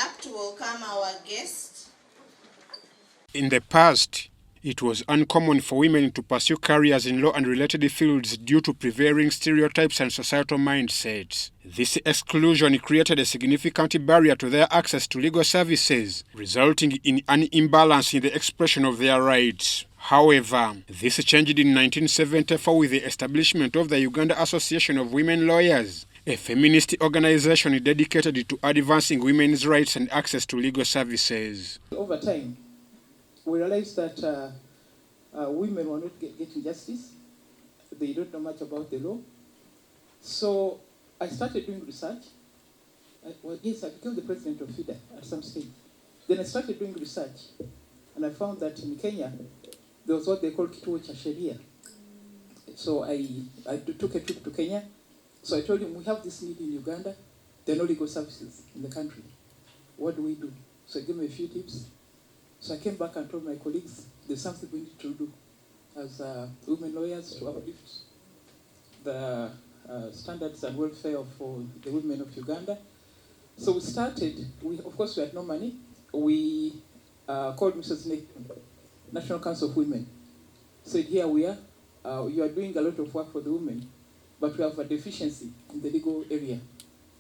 up to welcome our guest. In the past, it was uncommon for women to pursue careers in law and related fields due to prevailing stereotypes and societal mindsets. This exclusion created a significant barrier to their access to legal services, resulting in an imbalance in the expression of their rights. However, this changed in 1974 with the establishment of the Uganda Association of Women Lawyers, a feminist organization dedicated to advancing women's rights and access to legal services. Over time, we realized that women were not getting justice. They don't know much about the law. So I started doing research. I became the president of FIDA at some stage. Then I started doing research, and I found that in Kenya, there was what they call kituo cha sheria. So I took a trip to Kenya. So I told him, we have this need in Uganda. There are no legal services in the country. What do we do? So he gave me a few tips. So I came back and told my colleagues, there's something we need to do as women lawyers to uplift the standards and welfare for the women of Uganda. So we started, of course we had no money. We called Mrs. Nick, National Council of Women. Said, here we are, you are doing a lot of work for the women, but we have a deficiency in the legal area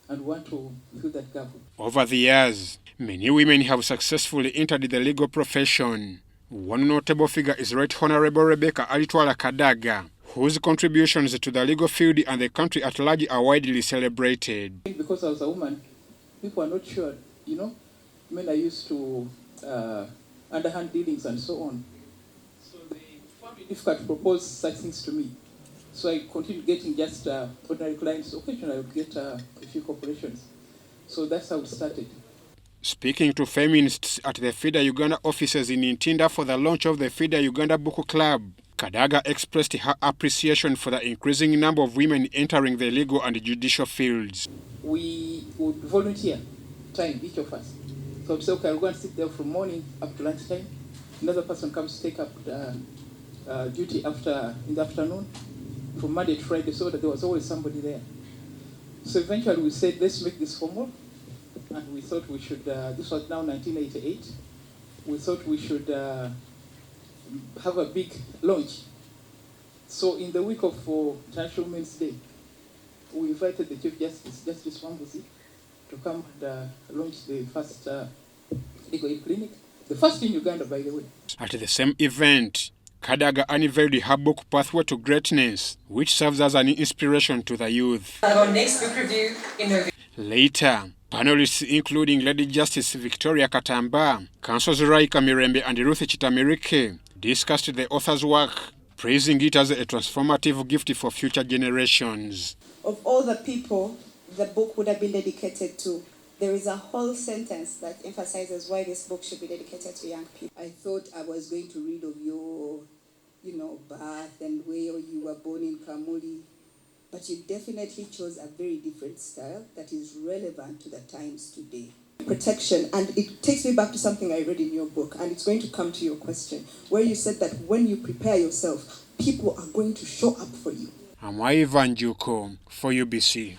and want to fill that gap. Over the years, many women have successfully entered the legal profession. One notable figure is Right Honorable Rebecca Alitwala Kadaga, whose contributions to the legal field and the country at large are widely celebrated. Because I was a woman, people are not sure, men are used to underhand dealings and so on. So they found it difficult to propose such things to me. So I continued getting just ordinary clients. Occasionally I would get a few corporations. So that's how it started. Speaking to feminists at the FIDA Uganda offices in Ntinda for the launch of the FIDA Uganda Book Club, Kadaga expressed her appreciation for the increasing number of women entering the legal and judicial fields. We would volunteer time, each of us. So we'd say, okay, we're going to sit there from morning up to lunchtime. Another person comes to take up duty in the afternoon, from Monday to Friday, so that there was always somebody there. So eventually we said, let's make this formal. And we thought we should, this was now 1988, we thought we should have a big launch. So in the week of International Women's Day, we invited the Chief Justice, Justice Wambuzi, to come and launch the first legal aid clinic, the first in Uganda, by the way. At the same event, Kadaga unveiled her book Pathway to Greatness, which serves as an inspiration to the youth. Our next book review in Later, panelists including Lady Justice Victoria Katamba, Councils Raika Mirembe and Ruth Chitamirike discussed the author's work, praising it as a transformative gift for future generations. Of all the people the book would have been dedicated to, there is a whole sentence that emphasizes why this book should be dedicated to young people. I thought I was going to read of your, birth and where you were born in Kamuli, but you definitely chose a very different style that is relevant to the times today. Protection, and it takes me back to something I read in your book, and it's going to come to your question, where you said that when you prepare yourself, people are going to show up for you. I'm Ivan Juko for UBC.